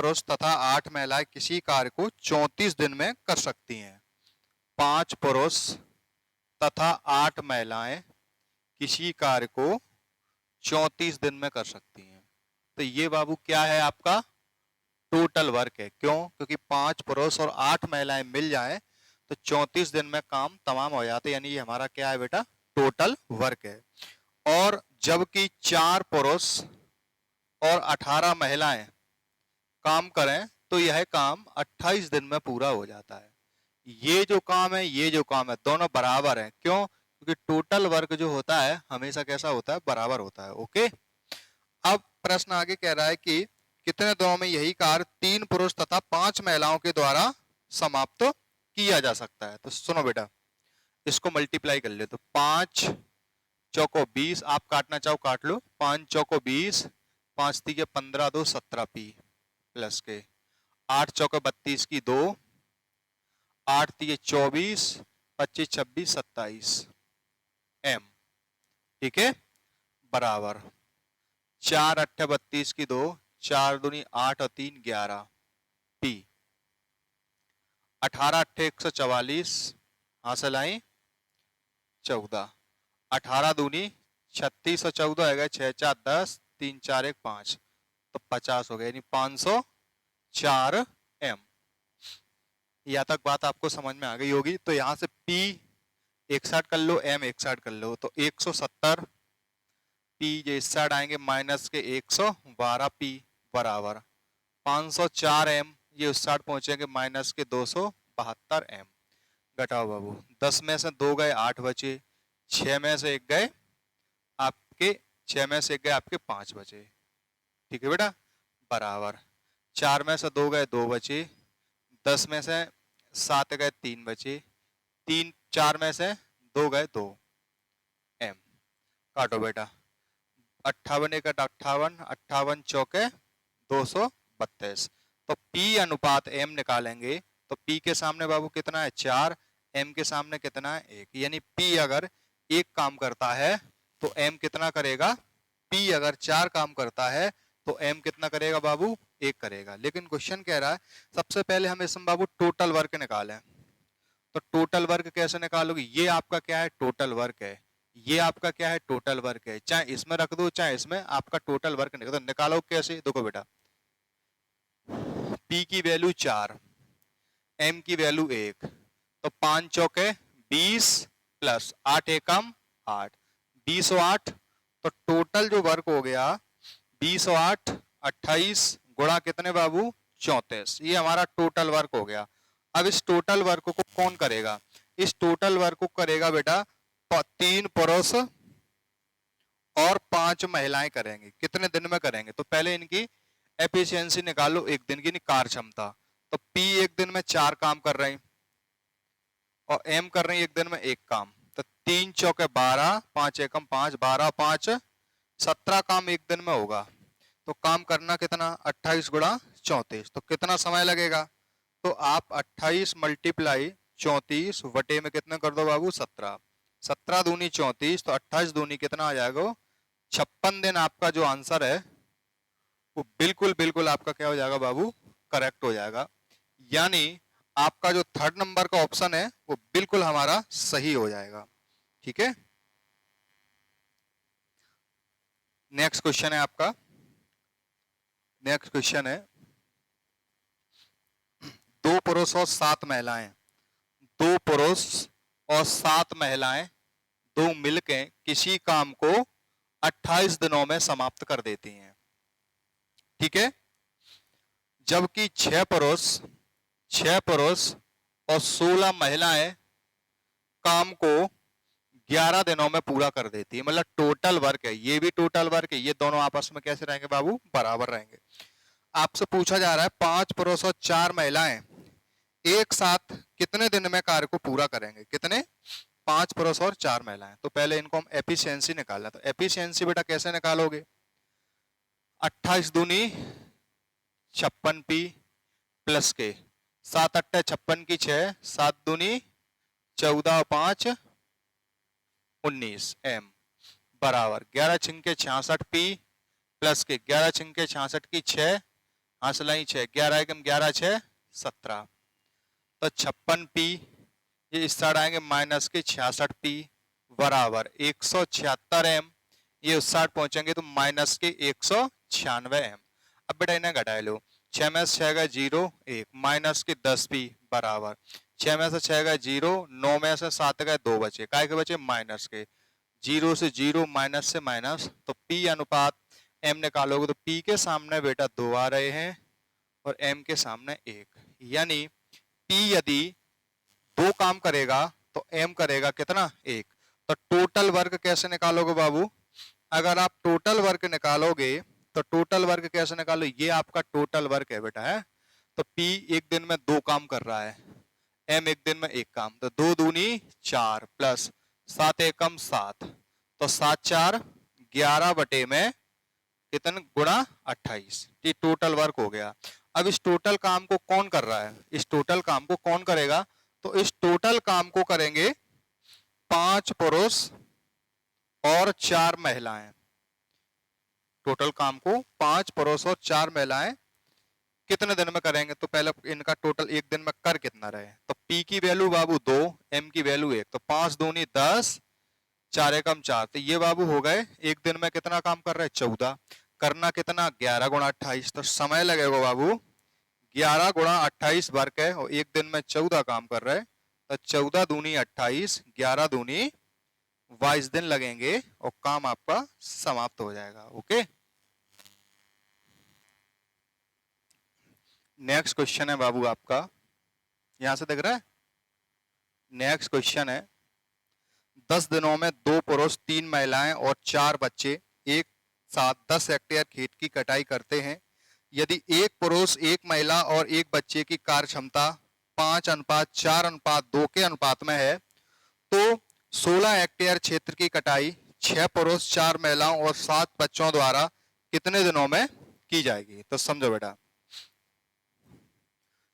पुरुष तथा 8 महिलाएं किसी कार्य को 34 दिन में कर सकती हैं। 5 पुरुष तथा 8 महिलाएं किसी कार्य को 34 दिन में कर सकती हैं। तो ये बाबू क्या है, आपका टोटल वर्क है। क्यों? क्योंकि 5 पुरुष और 8 महिलाएं मिल जाएं तो 34 दिन में काम तमाम हो जाते, यानी ये हमारा क्या है बेटा, टोटल वर्क है। और जबकि 4 पुरुष और 18 महिलाएं काम करें तो यह काम 28 दिन में पूरा हो जाता है। ये जो काम है, ये जो काम है, दोनों बराबर हैं। क्यों? क्योंकि टोटल वर्क जो होता है हमेशा कैसा होता है, बराबर होता है। ओके, अब प्रश्न आगे कह रहा है कि कितने दिनों में यही कार्य 3 पुरुष तथा 5 महिलाओं के द्वारा समाप्त किया जा सकता है। तो सुनो बेटा, इसको मल्टीप्लाई कर ले। तो 5 चौको 20, आप काटना चाहो काट लो। 5 चौको 20, 5 तीके 15, 2 17 पी प्लस के 8 चौको 32 की 2, 8 तीके 24, 25 26 27 एम। ठीक है, बराबर 4 8 32 की 2, 4 दूनी 8 और 3 11 पी। 18 8 144 हासिल आई 14, 18 दूनी 36 और 14 है गए 6 4 10, 3 4 1 5, तो 50 हो गया, यानी 504 एम। यहाँ तक बात आपको समझ में आ गई होगी। तो यहाँ से P 61 कर लो, M 61 कर लो, तो 170 P जो इस साइड आएंगे माइनस के 112 P बराबर 504 M, ये उस साइड पहुंचेंगे माइनस के 272 M। घटाओ बाबू, 10 में से 2 गए 8 बचे, 6 में से 1 गए आपके 6 में से 1 गए आपके 5 बचे। ठीक है बेटा, बराबर 4 में से 2 गए 2 बचे, 10 में से 7 गए 3 बचे, 3 4 में से 2 गए 2 एम। काटो बेटा, 58 1 58, 58 चौके 232। तो P अनुपात M निकालेंगे तो P के सामने बाबू कितना है 4, M के सामने कितना है 1, यानी P अगर 1 काम करता है तो M कितना करेगा, P अगर 4 काम करता है तो M कितना करेगा बाबू, 1 करेगा। लेकिन क्वेश्चन कह रहा है सबसे पहले हम इसमें बाबू टोटल वर्क निकालें। तो टोटल वर्क कैसे निकालोगे, ये आपका क्या है, टोटल वर्क है, ये आपका क्या है, टोटल वर्क है। चाहे इसमें रख दो चाहे इसमें, आपका टोटल वर्क निकालो। तो निकालो कैसे, देखो बेटा, P की वैल्यू 4, M की वैल्यू 1, तो 5 चौके 20 प्लस 8 एकम 8, 20 और 8, तो टोटल जो वर्क हो गया 20 और 8 28 गुणा कितने बाबू 34, ये हमारा टोटल वर्क हो गया। अब इस टोटल वर्क को कौन करेगा, इस टोटल वर्क को करेगा बेटा 3 पुरुष और 5 महिलाएं करेंगे। कितने दिन में करेंगे, तो पहले इनकी एफिशिएंसी निकालो, एक दिन की कार्य क्षमता। तो P एक दिन में 4 काम कर रहे हैं और M कर रहे हैं एक दिन में 1 काम, तो 3 चौके 12, 5 एकम 5, 12 5 17 काम एक दिन में होगा। तो काम करना कितना, 28 गुणा 34, तो कितना समय लगेगा, तो आप 28 मल्टीप्लाई 34 वटे में कितने कर दो बाबू 17, 17 दूनी 34, तो 28 दूनी कितना आ जाएगा 56 दिन। आपका जो आंसर है वो बिल्कुल बिल्कुल आपका क्या हो जाएगा बाबू, करेक्ट हो जाएगा। यानी आपका जो 3rd नंबर का ऑप्शन है वो बिल्कुल हमारा सही हो जाएगा। ठीक है, नेक्स्ट क्वेश्चन है आपका, नेक्स्ट क्वेश्चन है 2 पुरुष और 7 महिलाएं, 2 पुरुष और 7 महिलाएं दो मिलकर किसी काम को 28 दिनों में समाप्त कर देती हैं। ठीक है, जबकि 6 पुरुष और 16 महिलाएं काम को 11 दिनों में पूरा कर देती है। मतलब टोटल वर्क है, ये भी टोटल वर्क है, ये दोनों आपस में कैसे रहेंगे बाबू, बराबर रहेंगे। आपसे पूछा जा रहा है 5 पुरुष और 4 महिलाएं एक साथ कितने दिन में कार्य को पूरा करेंगे, कितने, 5 पुरुष और 4 महिलाएं। तो पहले इनको हम एफिशिएंसी निकालना, तो एफिशिएंसी बेटा कैसे निकालोगे, 28 दूनी 56 P प्लस के 7 8 56 की 6, 7 दूनी 14 5 19 M बराबर 11 छिंके 66 P प्लस के 11 छिंके 66 की 6, हासिलाई 6, 11 एकम 11 6 17, तो 56p, ये इस साइड आएंगे माइनस के 66p बराबर 176 एम, ये उस साइड पहुंचेंगे तो माइनस के 196 एम। अब बेटा इन्हें घटा लो, 6 में से 6 गए 0 1, माइनस के 10p बराबर 6 में से 6 गए 0, 9 में से 7 गए 2 बचे, काय के बचे माइनस के, 0 से 0 माइनस से माइनस, तो p अनुपात m निकालोगे तो p के सामने बेटा 2 आ रहे हैं और m के सामने 1, यानी p यदि 2 काम करेगा तो m करेगा कितना 1। तो टोटल वर्क कैसे निकालोगे बाबू, अगर आप टोटल वर्क निकालोगे तो टोटल वर्क कैसे निकालो, ये आपका टोटल वर्क है बेटा है, तो p एक दिन में 2 काम कर रहा है, m एक दिन में 1 काम, तो 2 दूनी 4 प्लस 7 एकम 7, तो 7 4 11 बटे में कितने गुणा 28, ये टोटल वर्क हो गया। अब इस टोटल काम को कौन कर रहा है, इस टोटल काम को कौन करेगा, तो इस टोटल काम को करेंगे 5 पुरुष और 4 महिलाएं। टोटल काम को 5 पुरुष और 4 महिलाएं कितने दिन में करेंगे, तो पहले इनका टोटल एक दिन में कर कितना रहे, तो p की वैल्यू बाबू 2, m की वैल्यू 1, तो 5 दूनी 10, 4 एकम 4, तो ये बाबू हो गए एक दिन में कितना काम कर रहे हैं 14, करना कितना 11 गुणा 28, तो समय लगेगा बाबू 11 गुणा 28 वर्क है और एक दिन में 14 काम कर रहे हैं, तो 14 दूनी 28, 11 दूनी 22 दिन लगेंगे और काम आपका समाप्त हो जाएगा। ओके, नेक्स्ट क्वेश्चन है बाबू आपका, यहां से दिख रहा है, नेक्स्ट क्वेश्चन है 10 दिनों में 2 पुरुष 3 महिलाएं और 4 बच्चे एक साथ 10 हेक्टेयर खेत की कटाई करते हैं। यदि एक पुरुष एक महिला और एक बच्चे की कार्य क्षमता 5:4:2 के अनुपात में है तो 16 हेक्टेयर क्षेत्र की कटाई 6 पुरुष 4 महिलाओं और 7 बच्चों द्वारा कितने दिनों में की जाएगी। तो समझो बेटा,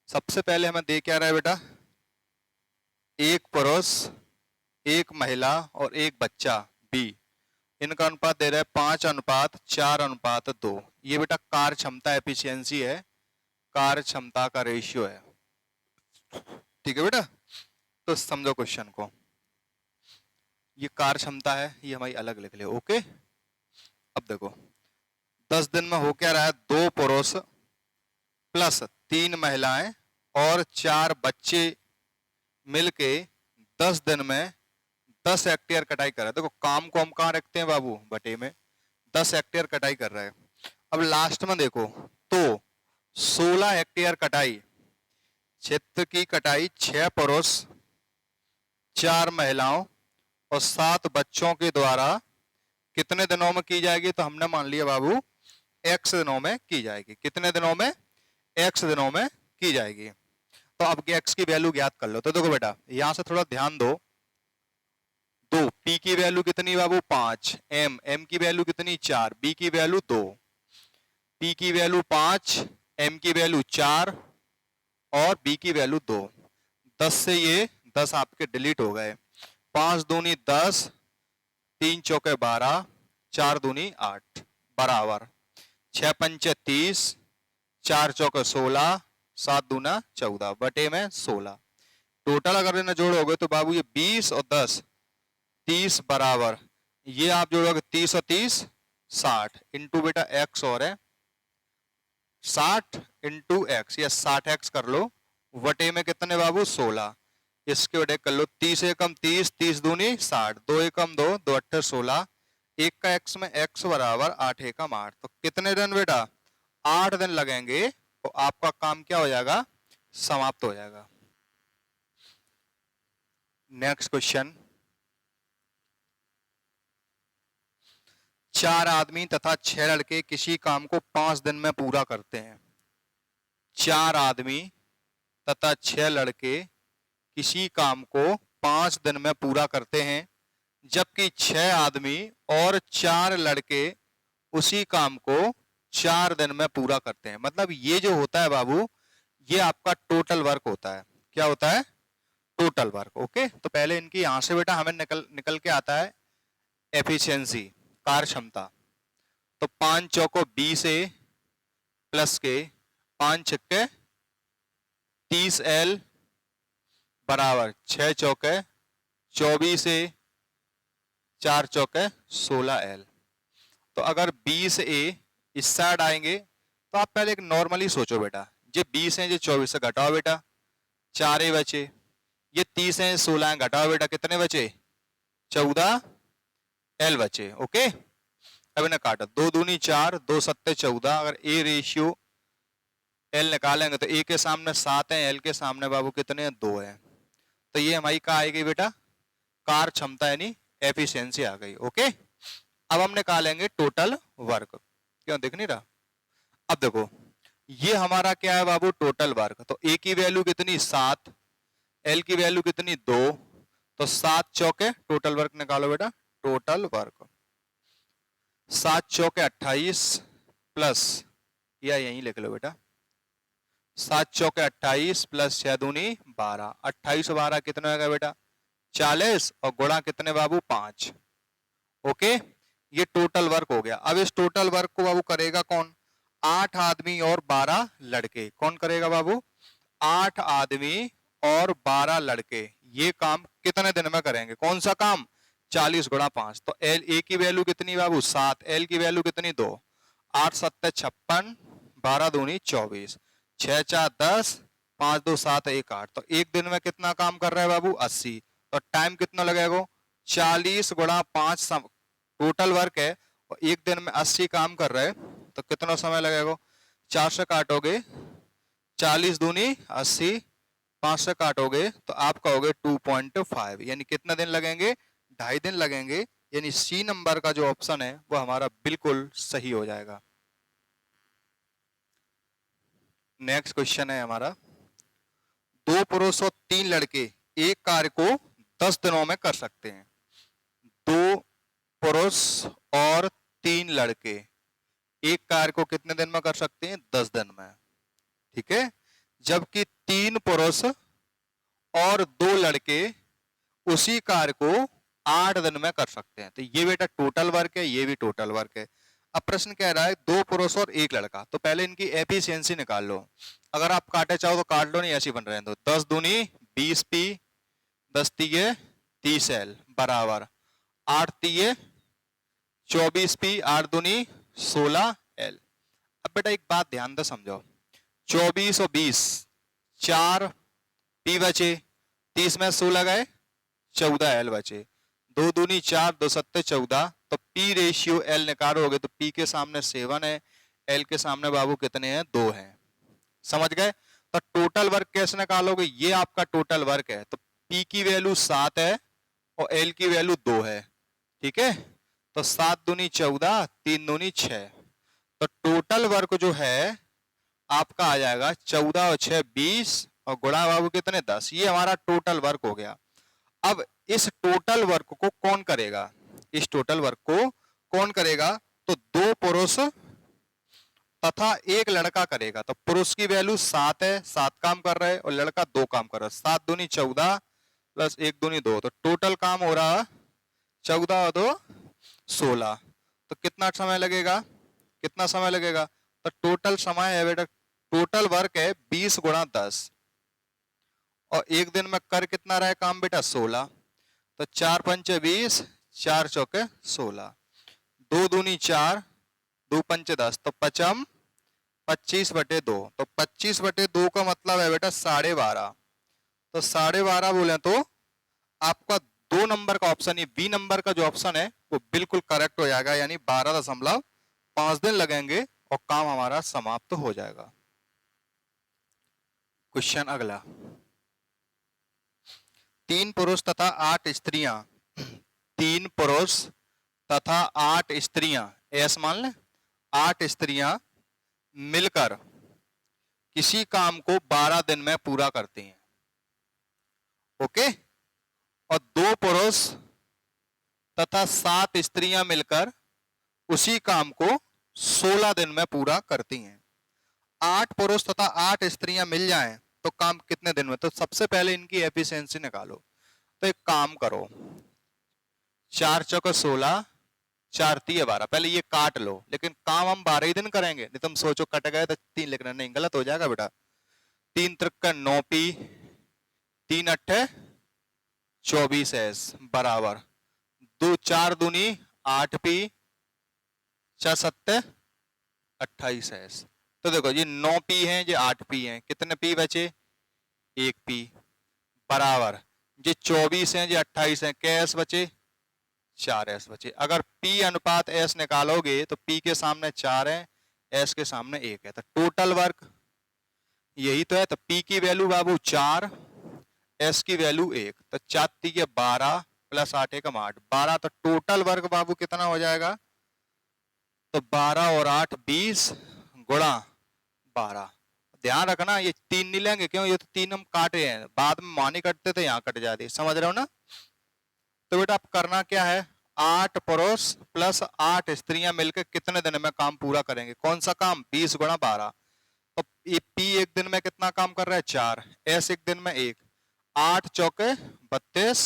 सबसे पहले हमें दे क्या रहा है बेटा, एक पुरुष एक महिला और एक बच्चा B, इनका अनुपात दे रहा है 5:4:2, ये बेटा कार्य क्षमता एफिशिएंसी है, कार्य क्षमता का रेशियो है। ठीक है बेटा, तो समझो क्वेश्चन को, ये कार्य क्षमता है, ये हमारी अलग लिख ले। ओके, अब देखो 10 दिन में हो क्या रहा है, 2 पुरुष प्लस 3 महिलाएं और 4 बच्चे मिलके 10 दिन में 10 हेक्टेयर कटाई कर रहा है। देखो काम को हम कहाँ रखते हैं बाबू, बटे में, 10 हेक्टेयर कटाई कर रहा है। अब लास्ट में देखो तो 16 हेक्टेयर कटाई, क्षेत्र की कटाई 6 पुरुष 4 महिलाओं और 7 बच्चों के द्वारा कितने दिनों में की जाएगी, तो हमने मान लिया बाबू x दिनों में की जाएगी। कितने दिनों में, x दिनों में की जाएगी। तो अब x की वैल्यू ज्ञात कर लो। तो देखो बेटा यहां से थोड़ा ध्यान दो, 2 p की वैल्यू कितनी बाबू 5, m की वैल्यू कितनी 4, b की वैल्यू 2, p की वैल्यू 5, m की वैल्यू 4 और b की वैल्यू 2। 10 से ये 10 आपके डिलीट हो गए, 5 दूनी 10, 3 चौके 12, 4 दूनी 8 बराबर 6 पंचे 30, 4 चौके 16, 7 दूना 14 बटे में 16। टोटल अगर इन्हें जोड़ोगे तो बाबू ये 20 और 10 30 बराबर, ये आप जोड़ोगे 30 और 30 60 इंटू बेटा x और है 60 इंटू एक्स, या 60x कर लो, वटे में कितने बाबू 16, इसके वटे कर लो 30 एकम 30, 30 दूनी 60, 2 एकम 2, 2 अट्ठे 16, एक का x में x बराबर 8 एकम 8, तो कितने दिन बेटा 8 दिन लगेंगे तो आपका काम क्या हो जाएगा, समाप्त हो जाएगा। नेक्स्ट क्वेश्चन, 4 आदमी तथा 6 लड़के किसी काम को 5 दिन में पूरा करते हैं। 4 आदमी तथा 6 लड़के किसी काम को 5 दिन में पूरा करते हैं, जबकि 6 आदमी और 4 लड़के उसी काम को 4 दिन में पूरा करते हैं। मतलब ये जो होता है बाबू, ये आपका टोटल वर्क होता है। क्या होता है, टोटल वर्क। ओके, तो पहले इनकी यहां से बेटा हमें निकल के आता है एफिशिएंसी, कार्य क्षमता। तो 5 चौको 20 ए प्लस के 5 छक्के 30 L बराबर 6 चौके 24 A 4 चौके 16 L। तो अगर 20 A इस साइड आएंगे तो आप पहले एक नॉर्मली सोचो बेटा, ये 20 है, ये 24 से घटाओ बेटा, 4 A बचे, ये 30 है 16 है, घटाओ बेटा, कितने बचे? 14 L बचे। ओके, अब इन्हें काटो, 2 दूनी 4 2 सत्ते 14। अगर A रेशियो L निकालेंगे तो A के सामने 7 है, L के सामने बाबू कितने हैं? 2 है। तो ये हमारी क्या आएगी बेटा? कार्य क्षमता यानी एफिशिएंसी आ गई। ओके, अब हम निकालेंगे टोटल वर्क। क्यों दिख नहीं रहा? अब देखो, ये हमारा क्या है बाबू? Total work. तो A की वैल्यू कितनी? 7, L की वैल्यू कितनी? 2, तो 7 चौके टोटल वर्क निकालो बेटा, टोटल वर्क 7 चौके 28 प्लस, या यहीं लिख लो बेटा, 7 चौके 28 प्लस 6 दूनी 12, 28 12 कितना होगा बेटा? 40, और गुणा कितने बाबू? 5। ओके, ये टोटल वर्क हो गया। अब इस टोटल वर्क को बाबू करेगा कौन? 8 आदमी और 12 लड़के। कौन करेगा बाबू? 8 आदमी और 12 लड़के। ये काम कितने दिन में करेंगे? कौन सा काम? 40 गुणा 5। तो एल ए की वैल्यू कितनी बाबू? 7, एल की वैल्यू कितनी? 2, 8 7 56, 12 दूनी 24, 6 4 10, 5 2 7 1 8। तो एक दिन में कितना काम कर रहा है बाबू? 80। तो टाइम कितना लगेगा? 40 गुणा 5 टोटल वर्क है, और एक दिन में 80 काम कर रहे हैं, तो कितना समय लगेगा? 4 से काटोगे 40 दूनी 80, 5 से काटोगे तो आप कहोगे 2.5, यानी कितना दिन लगेंगे? 2.5 दिन लगेंगे। यानी सी नंबर का जो ऑप्शन है वो हमारा बिल्कुल सही हो जाएगा। नेक्स्ट क्वेश्चन है हमारा, 2 पुरुष और 3 लड़के एक कार्य को 10 दिनों में कर सकते हैं। 2 पुरुष और 3 लड़के एक कार्य को कितने दिन में कर सकते हैं? 10 दिन में। ठीक है, जबकि 3 पुरुष और 2 लड़के उसी कार्य को 8 दिन में कर सकते हैं। तो ये बेटा टोटल वर्क है, ये भी टोटल वर्क है। अब प्रश्न कह रहा है 2 पुरुष और 1 लड़का, तो पहले इनकी एफिशिएंसी निकाल लो। अगर आप काटे चाहो तो काट लो, नहीं ऐसी बन रहे हैं। तो 10 दूनी 20 पी, 10 तीये 30 एल बराबर 8 तीये 24 पी, 8 दूनी 16 एल। अब बेटा एक बात ध्यान से समझो, 24 और 20 4 पी बचे, 30 में 16 गए 14 एल बचे, 2 दूनी 4 2 सत्ते 14। तो पी रेशियो एल निकालोगे तो पी के सामने 7 है, एल के सामने बाबू कितने हैं? 2 हैं। समझ गए? तो टोटल वर्क कैसे निकालोगे? ये आपका टोटल वर्क है, तो पी की वैल्यू 7 है और एल की वैल्यू 2 है। ठीक है, तो 7 दूनी 14, 3 दूनी 6। तो टोटल वर्क जो है आपका आ जाएगा 14 और 6 20, और गुणा बाबू कितने? 10। ये हमारा टोटल वर्क हो गया। अब इस टोटल वर्क को कौन करेगा? इस टोटल वर्क को कौन करेगा? तो 2 पुरुष तथा 1 लड़का करेगा। तो पुरुष की वैल्यू 7 है, 7 काम कर रहे हैं, और लड़का 2 काम कर रहा है। 7 दूनी 14 प्लस 1 दूनी 2, तो टोटल काम हो रहा 14 और 2 16। तो कितना समय लगेगा? कितना समय लगेगा? तो टोटल समय है बेटा, टोटल वर्क है 20 गुणा 10, और एक दिन में कर कितना रहा है काम बेटा? 16। तो 4 पंचे 20, 4 चौके 16, 2 दूनी 4, 2 पंचे 10, तो 25/2। तो 25/2 का मतलब है बेटा 12.5। तो 12.5 बोले तो आपका 2 नंबर का ऑप्शन, ये बी नंबर का जो ऑप्शन है वो बिल्कुल करेक्ट हो जाएगा, यानी 12.5 दिन लगेंगे और काम हमारा समाप्त हो जाएगा। क्वेश्चन अगला, 3 पुरुष तथा 8 स्त्रियां 3 पुरुष तथा 8 स्त्रियां, ऐसा मान लें 8 स्त्रियां मिलकर किसी काम को 12 दिन में पूरा करती हैं। ओके, और 2 पुरुष तथा 7 स्त्रियां मिलकर उसी काम को 16 दिन में पूरा करती हैं। 8 पुरुष तथा 8 स्त्रियां मिल जाएं तो काम कितने दिन में? तो सबसे पहले इनकी एफिशिएंसी निकालो। तो एक काम करो, 4 चौके 16, 4 3 12, पहले ये काट लो, लेकिन काम हम 12 ही दिन करेंगे, नहीं तुम सोचो कट गए तो 3 लिखना, नहीं गलत हो जाएगा बेटा। 3 त्रिक 9 पी, 3 अट्ठे 24 एस बराबर 2 4 दूनी 8 पी, 4 सत्ते 28 एस। तो देखो ये 9 पी है, ये 8 पी है, कितने पी बचे? 1 पी बराबर ये 24 है, ये 28 है, क्या एस बचे? 4 एस बचे। अगर P अनुपात S निकालोगे तो P के सामने 4 है, S के सामने 1 है, तो टोटल वर्क यही तो है। तो P की वैल्यू बाबू 4, S की वैल्यू 1, तो 4 3 12 प्लस 8 एकम 8, 12, तो टोटल वर्क बाबू कितना हो जाएगा? तो 12 और 8 20 गुणा 12। ध्यान रखना ये 3 नहीं लेंगे, क्यों? ये तो 3 हम काटे हैं, बाद में मानी कटते थे, यहाँ कट जाती, समझ रहे हो ना? तो बेटा अब करना क्या है, 8 पुरुष प्लस 8 स्त्रियां मिलकर कितने दिन में काम पूरा करेंगे? कौन सा काम? 20 गुणा 12। तो ये P एक दिन में कितना काम कर रहा है? 4, S एक दिन में 1, 8 चौके 32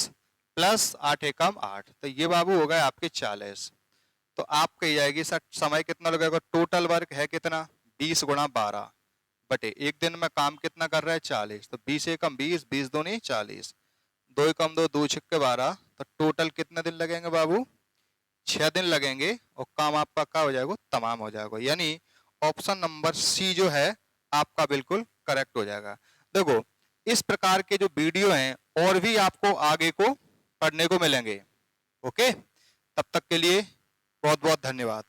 प्लस 8 एकम 8, तो ये बाबू हो गए आपके 40। तो आप कही जाएगी सर समय कितना लगेगा? टोटल वर्क है कितना? 20 गुणा 12 बटे एक दिन में काम कितना कर रहा है? 40, तो 20 एकम 20, 20 दूनी 40, 2 एकम 2, 2 छिक्के 12, तो टोटल कितने दिन लगेंगे बाबू? 6 दिन लगेंगे, और काम आपका क्या हो जाएगा? तमाम हो जाएगा। यानी ऑप्शन नंबर सी जो है आपका बिल्कुल करेक्ट हो जाएगा। देखो इस प्रकार के जो वीडियो हैं और भी आपको आगे को पढ़ने को मिलेंगे। ओके, तब तक के लिए बहुत बहुत धन्यवाद।